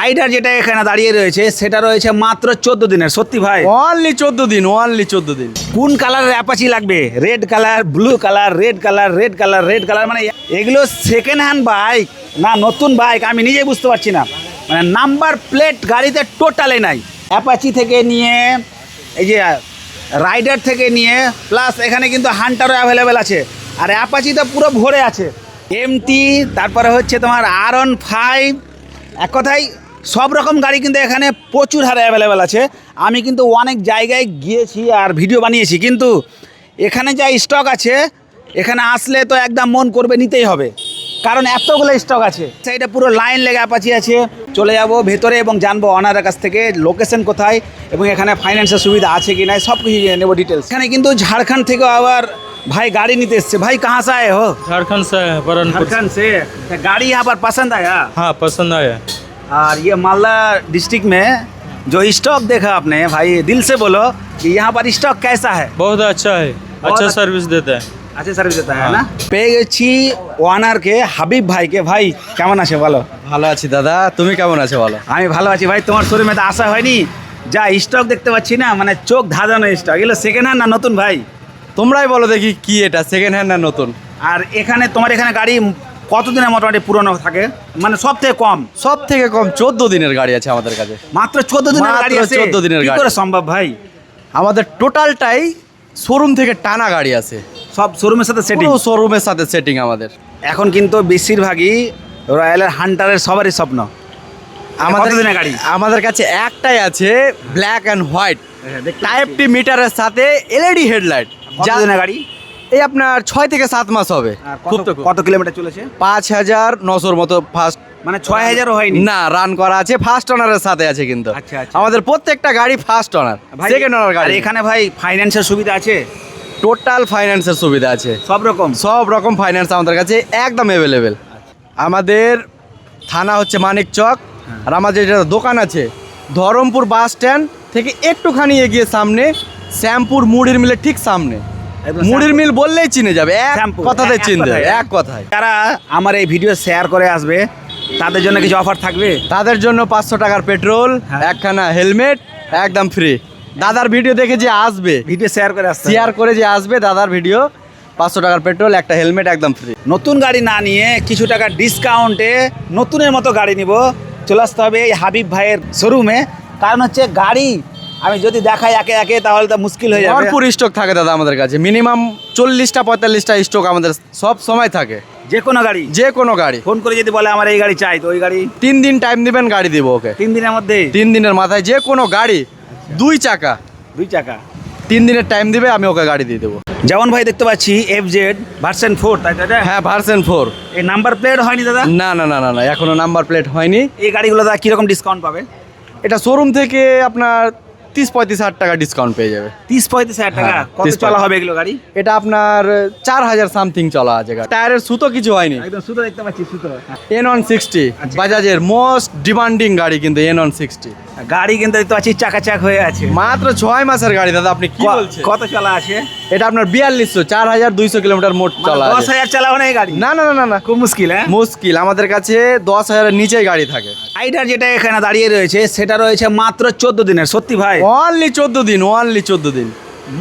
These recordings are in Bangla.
রাইডার যেটা এখানে দাঁড়িয়ে রয়েছে সেটা রয়েছে মাত্র 14 দিনের। সত্যি ভাই? অনলি 14 দিন, অনলি 14 দিন। কোন কালারের অ্যাপাচি লাগবে? Red colour, blue colour, red colour, red colour, red colour, মানে এগুলো সেকেন্ড হ্যান্ড বাইক না নতুন বাইক আমি নিজেই বুঝতে পারছি না। মানে নাম্বার প্লেট গাড়িতে টোটালে নাই। অ্যাপাচি থেকে নিয়ে এই যে রাইডার থেকে নিয়ে প্লাস এখানে কিন্তু হান্টারও অ্যাভেলেবেল আছে। আর অ্যাপাচি তো পুরো ভরে আছে। এমটি, তারপরে হচ্ছে তোমার R15, এক কথায় সব রকম গাড়ি কিন্তু এখানে প্রচুর হারে অ্যাভেলেবেল আছে। আমি কিন্তু অনেক জায়গায় গিয়েছি আর ভিডিও বানিয়েছি, কিন্তু এখানে যা স্টক আছে এখানে আসলে তো একদম মন করবে নিতেই হবে, কারণ এতগুলো স্টক আছে। সেইটা পুরো লাইন লেগে অ্যাপাচি আছে। চলে যাব ভেতরে এবং জানবো অনারের কাছ থেকে লোকেশন কোথায় এবং এখানে ফাইন্যান্সের সুবিধা আছে কি না, সব কিছু নেবো ডিটেলস। এখানে কিন্তু ঝাড়খণ্ড থেকে আবার भाई गाड़ी नहीं तेज से। भाई कहाँ से आए हो? झारखंड से है, बरनपुर। झारखंड से। तो गाड़ी यहाँ पर पसंद आया? हाँ, पसंद आया। और ये मालदा डिस्ट्रिक्ट में जो स्टॉक देखा आपने, भाई दिल से बोलो कि यहाँ पर स्टॉक कैसा है? बहुत अच्छा है, अच्छा सर्विस देता है। अच्छा सर्विस देता है ना। পেয়ে গেছি ওয়ানারকে, হাবিব ভাইকে। ভাই কেমন আছে বলো? ভালো আছি দাদা, তুমি কেমন আছো বলো? আমি ভালো আছি ভাই। তোমার শোরুমে তো আসা হয়নি, যা স্টক দেখতে পাচ্ছি না, মানে চোখ ধাঁধানো স্টক। এগুলো সেকেন্ড হ্যান্ড না নতুন ভাই? তোমরাই বলো দেখি কি এটা সেকেন্ড হ্যান্ড না নতুন? আর এখানে তোমার এখানে গাড়ি কতদিনের মোটামুটি পুরনো থাকে, মানে সব থেকে কম? সব থেকে কম 14 দিনের গাড়ি আছে আমাদের কাছে। মাত্র 14 দিনের মাত্র গাড়ি আছে? 14 দিনের কি গাড়ি। করে সম্ভব ভাই? আমাদের টোটালটাই শোরুম থেকে টানা গাড়ি আছে, সব শোরুমের সাথে সেটিং? পুরো শোরুমের সাথে সেটিং আমাদের। এখন কিন্তু বেশিরভাগই রয়্যালের হান্টারের সবারই স্বপ্ন। আমাদের দিনের গাড়ি? আমাদের কাছে একটাই আছে, ব্ল্যাক অ্যান্ড হোয়াইট, দেখতে টাইপ টি মিটারের সাথে এলইডি হেডলাইট। কত দিনের গাড়ি? এই আপনার 6 থেকে 7 মাস হবে। খুব তো কত কিলোমিটার চলেছে? 5900 মতো ফার্স্ট, মানে 6000ও হয়নি? না রান করা আছে, ফার্স্ট অনারের সাথে আছে কিন্তু। আচ্ছা, আচ্ছা। আমাদের প্রত্যেকটা গাড়ি ফার্স্ট অনার, ভাই, সেকেন্ড অনার আর গাড়ি। এখানে ভাই ফাইন্যান্সের সুবিধা আছে? টোটাল ফাইন্যান্সের সুবিধা আছে, সব রকম? সব রকম ফাইন্যান্স আমাদের কাছে একদম অ্যাভেলেবেল। আমাদের থানা হচ্ছে মানিক চক, আর আমাদের যেটা দোকান আছে ধরমপুর বাস স্ট্যান্ড থেকে একটুখানি এগিয়ে সামনে, শ্যামপুর মুড়ির মিলের ঠিক সামনে। একদম মুড়ির মিল বললেই চিনে যাবে, এক শ্যামপুর, কথাতে এক চিনতে কথায়। এক কথায়। যারা আমার এই ভিডিও শেয়ার করে আসবে তাদের জন্য কিছু অফার থাকবে? তাদের জন্য 500 টাকার পেট্রোল, হ্যাঁ। একখানা হেলমেট একদম ফ্রি। দাদার ভিডিও দেখে যে আসবে, ভিডিও শেয়ার করে আসতে হবে। শেয়ার করে যে আসবে দাদার ভিডিও, 500 টাকার পেট্রোল, একটা হেলমেট একদম ফ্রি। নতুন গাড়ি না নিয়ে কিছু টাকা ডিসকাউন্টে নতুনের মতো গাড়ি নিব, চলে আসতে হবে এই হাবিব ভাইয়ের শোরুমে। কারণ হচ্ছে গাড়ি আমি যদি দেখাই একে একে তাহলে তো মুশকিল হয়ে যাবে। ভরপুর স্টক থাকে দাদা আমাদের কাছে, মিনিমাম 40টা 45টা স্টক আমাদের সব সময় থাকে। যে কোনো গাড়ি? যে কোনো গাড়ি ফোন করে যদি বলে আমার এই গাড়ি চাই, তো ওই গাড়ি 3 দিন টাইম দিবেন, গাড়ি দিব ওকে। 3 দিনের মধ্যে? 3 দিনের মাথায় যে কোনো গাড়ি, 2 চাকা 2 চাকা 3 দিনের টাইম দিবে, আমি ওকে গাড়ি দিয়ে দেবো। যেমন ভাই দেখতে পাচ্ছি FZ ভার্সন 4, তাই তো? হ্যাঁ, ভার্সন 4। এই নাম্বার প্লেট হয়নি দাদা? না না না না না, এখনো নাম্বার প্লেট হয়নি। এই গাড়িগুলো দাদা কিরকম ডিসকাউন্ট পাবে? এটা শোরুম থেকে আপনার 30-35 হাজার টাকা ডিসকাউন্ট পেয়ে যাবে। 30-35 হাজার টাকা? হ্যাঁ, কত 30-35 চলা হবে এগুলো গাড়ি? এটা আপনার 4000 সামথিং চলা আছে গাড়ি। টায়ারের সুতো কিছু হয়নি। একদম সুতো দেখতে পাচ্ছি, সুতো। N160 আচ্ছা। বাজাজের মোস্ট ডিমান্ডিং গাড়ি কিন্তু N160। গাড়ি কিন্তু দেখতে পাচ্ছি চাকাচাক হয়ে আছে। মাত্র 6 মাসের গাড়ি দাদা, আপনি কি বলছেন? কত চলা আছে? এটা আপনার 4200, 4200 কিলোমিটার মোট চলা আছে। 10,000 চালাবো না এই গাড়ি? না না না না না, খুব মুশকিল। হ্যাঁ, মুশকিল। আমাদের কাছে 10,000-এর নিচেই গাড়ি থাকে। রাইডার যেটা এখানে দাঁড়িয়ে রয়েছে সেটা রয়েছে মাত্র 14 দিনের। সত্যি ভাই? অনলি 14 দিন, অনলি 14 দিন।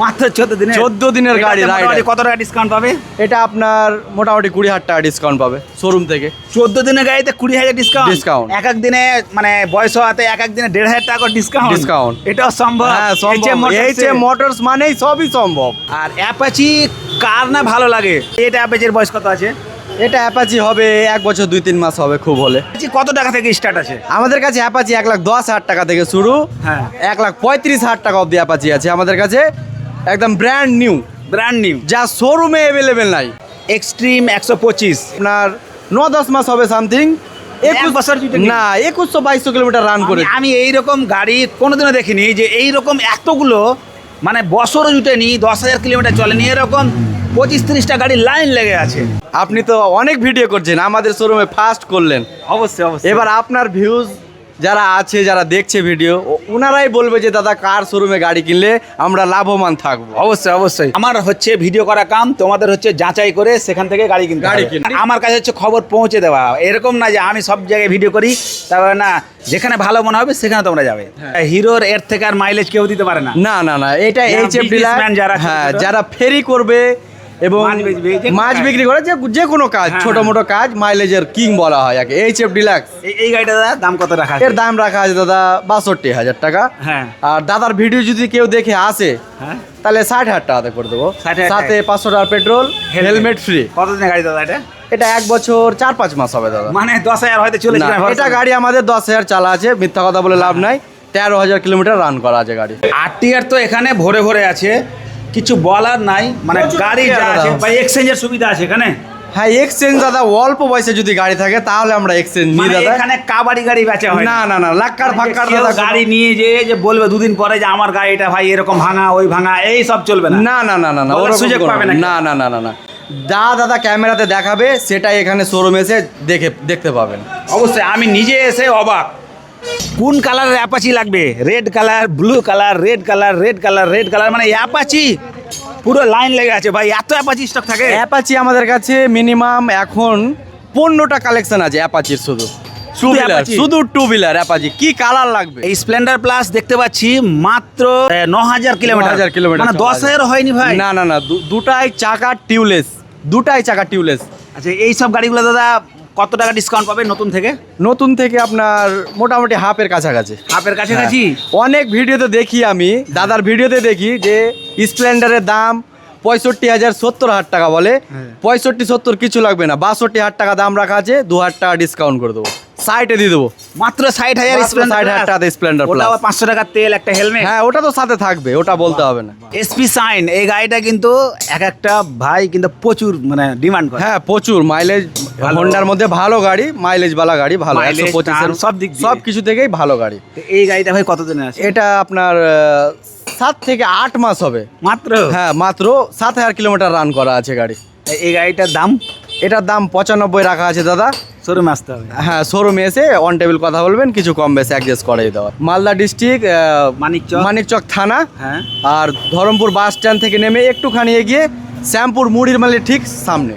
মাত্র 14 দিনের? 14 দিনের গাড়ি এটাতে মোটামুটি রাইডার। কত টাকা ডিসকাউন্ট পাবে? এটা আপনার মোটামুটি 20,000 টাকা ডিসকাউন্ট পাবে শোরুম থেকে। 14 দিনের গাড়িতে 20,000 ডিসকাউন্ট? Discount। এক এক দিনে মানে বয়স হওয়াতে এক এক দিনে 1,500 টাকা ডিসকাউন্ট? Discount। এটাও সম্ভব? হ্যাঁ সম্ভব, HM মোটরস মানেই সবই সম্ভব। আর অ্যাপাচি কার না ভালো লাগে? এটা অ্যাপাচির বয়স কত আছে? এটা অ্যাপাচি হবে 1 বছর 2-3 মাস হবে খুব হলে। অ্যাপাচি কত টাকা থেকে স্টার্ট আছে? আমাদের কাছে অ্যাপাচি 1,10,000 টাকা থেকে শুরু, হ্যাঁ। 1,35,000 টাকা অবধি অ্যাপাচি আছে আমাদের কাছে, একদম ব্র্যান্ড নিউ, ব্র্যান্ড নিউ, যা শোরুমে অ্যাভেলেবেল নাই। এক্সট্রিম 125 আপনার 9-10 মাস হবে সামথিং। এক বছর জুটে নি? না, 2100-2200 কিলোমিটার রান করে। আমি এইরকম গাড়ি কোনোদিনও দেখিনি যে এইরকম এতগুলো, মানে বছরও জুটেনি, 10,000 কিলোমিটার চলেনি, এরকম 25-30টা গাড়ি লাইন লেগে আছে। আপনি তো অনেক ভিডিও করছেন, আমাদের শোরুমে ফার্স্ট করলেন, অবশ্যই অবশ্যই। এবার আপনার ভিউজ যারা আছে, যারা দেখছে ভিডিও, ওনারাই বলবে যে দাদা কার শোরুমে গাড়ি কিনলে আমরা লাভবান থাকবো। অবশ্যই অবশ্যই। আমার হচ্ছে ভিডিও করা কাম, তোমাদের হচ্ছে যাচাই করে সেখান থেকে গাড়ি কিনতে গাড়ি হবে। কিনতে। আমার কাছে হচ্ছে খবর পৌঁছে দেওয়া, এরকম না যে আমি সব জায়গায় ভিডিও করি তারপরে না, যেখানে ভালো মনে হবে সেখানে তোমরা যাবে। হিরোর এর থেকে আর মাইলেজ কেউ দিতে পারে না। না না না, এটা যারা এইচএফ businessman যারা ছোট হ্যাঁ, ছোট। যারা ফেরি করবে এবং মাছ বেচবে, যে কোনো মাছ কাজ। বিক্রি করে, যে কোনো কাজ, হ্যাঁ, ছোট মোটো কাজ, মাইলেজের কিং বলা হয় একে এইচএফ ডিলাক্স। এই গাড়িটা দাদা দাম কত রাখা আছে? এর দাম রাখা আছে দাদা 62,000 টাকা। হ্যাঁ। আর দাদার ভিডিও যদি কেউ দেখে আসে হ্যাঁ, তাহলে 60,000 টাকাতে করে দেবো, 60,000 সাথে 500 টাকার পেট্রোল, হেলমেট ফ্রি। কতদিনের গাড়ি দাদা এটা? এটা 1 বছর 4-5 মাস হবে দাদা। মানে 10,000 হয়তো চলে না, যাবে। এটা গাড়ি আমাদের 10,000 চালা আছে, মিথ্যা কথা বলে লাভ নাই। 13,000 কিলোমিটার রান করা আছে গাড়ি। আরটিআর তো এখানে ভরে ভরে আছে, কিছু বলার নাই। মানে প্রচুর গাড়ি যা RTR আছে দাদা। ভাই, এক্সচেঞ্জের সুবিধা আছে এখানে। হ্যাঁ, এক্সচেঞ্জ দাদা অল্প পয়সা যদি গাড়ি থাকে তাহলে আমরা এক্সচেঞ্জ নিই মানে দাদা। এখানে কাবাডি গাড়ি বেচা হয় না না না, লাক্কার ফাক্কার কেউ দাদা গাড়ি নিয়ে যে বলবে দুদিন পরে যে আমার গাড়িটা ভাই এরকম ভাঙা ওই ভাঙা, এই সব চলবে না। না না না না না, বলার ওরকম সুযোগ কোনো- পাবে না। না না না না না, যা দাদা ক্যামেরাতে দেখাবে সেটাই এখানে শোরুমে এসে দেখতে পাবেন। অবশ্যই আমি নিজে এসে অবাক। কোন কালারের অ্যাপাচি লাগবে? Red colour, blue colour, red colour, red colour, red colour, মানে অ্যাপাচি পুরো লাইন লেগে আছে ভাই। এত অ্যাপাচি স্টক থাকে? অ্যাপাচি আমাদের কাছে মিনিমাম এখন 15টা কালেকশন আছে অ্যাপাচির। শুধু শুধু টু হুইলার, Apache? শুধু টু হুইলার অ্যাপাচি। কি কালার লাগবে? এই স্প্লেন্ডার প্লাস দেখতে পাচ্ছি মাত্র 9,000 কিলোমিটার। 9,000 কিলোমিটার মানে 10,000 হয়নি ভাই। না না না, দুটাই চাকা টিউবলেস, দুটাই চাকা টিউবলেস। আচ্ছা, এই সব গাড়িগুলো দাদা কত টাকা ডিসকাউন্ট পাবে নতুন থেকে? নতুন থেকে আপনার মোটামুটি হাফের কাছাকাছি। হাফের কাছাকাছি? হ্যাঁ। অনেক ভিডিওতে দেখি, আমি দাদার ভিডিওতে দেখি যে স্প্লেন্ডারের দাম 65,000 70,000 টাকা বলে। 65-70 কিছু লাগবে না, 62,000 টাকা দাম রাখা আছে, 2,000 টাকা ডিসকাউন্ট করে দেবো, সাইটে দিয়ে দেবো। মাত্র 60,000 মাত্র 60,000 টাকাতে Splendor ওটা Plus। আবার 500 টাকার তেল, একটা হেলমেট। হ্যাঁ, ওটা তো সাথে থাকবে, ওটা বলতে হবে না। এসপি সাইন এই গাড়িটা কিন্তু এক একটা ভাই কিন্তু প্রচুর মানে ডিমান্ড করে। হ্যাঁ, প্রচুর মাইলেজ, ভালো। হোন্ডার মধ্যে ভালো গাড়ি, মাইলেজ বালা গাড়ি, ভালো Mileage, 125 টান, সব দিক দিয়ে। সব কিছু থেকেই ভালো গাড়ি। তো এই গাড়িটা ভাই কত দিনে আছে? এটা আপনার 7 থেকে 8 মাস হবে। মাত্র? হ্যাঁ, মাত্র 7,000 কিলোমিটার রান করা আছে গাড়ি। এই গাড়িটার দাম? এটার দাম 95 রাখা আছে দাদা। শোরুমে আসতে হবে। হ্যাঁ, শোরুমে এসে অন টেবিল কথা বলবেন, কিছু কম বেশি অ্যাডজাস্ট করাই দেওয়া। মালদা ডিস্ট্রিক্ট, মানিকচক। মানিকচক থানা। হ্যাঁ। আর ধরমপুর বাস স্ট্যান্ড থেকে নেমে একটুখানি এগিয়ে শ্যামপুর মুড়ির মালের ঠিক সামনে।